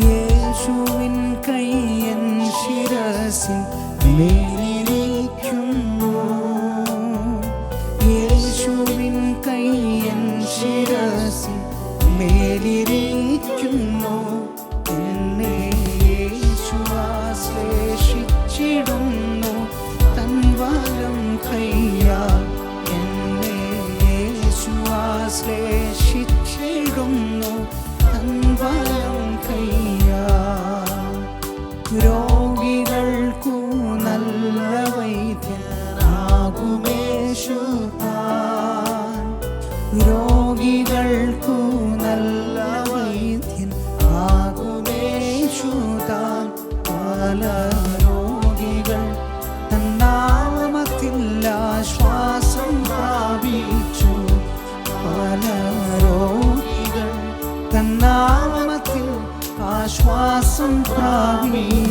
യേശുവിൻ കൈയൻ ശിരസിൻ മേലിരിക്കുന്നു. യേശുവിൻ കൈയൻ ശിരസിൻ മേലിരിക്കുന്നു. എന്നെ യേശു ആശ്ലേഷിച്ചിടുന്നു തൻ വലം കൈയാൽ. എന്നെ യേശു ആശ്ലേഷിച്ചിടുന്നു തൻ വലം കൈയാൽ. രോഗികൾക്കു നല്ല വൈദ്യനാകുമേശു താൻ. രോഗികൾക്കു നല്ല വൈദ്യൻ ആകുമേശു താൻ. പല രോഗികൾ തൻ നാമത്തിൽ ആശ്വാസം പ്രാപിച്ചു. പല രോഗികൾ തൻ നാമത്തിൽ ആശ്വാസം പ്രാപിച്ചു.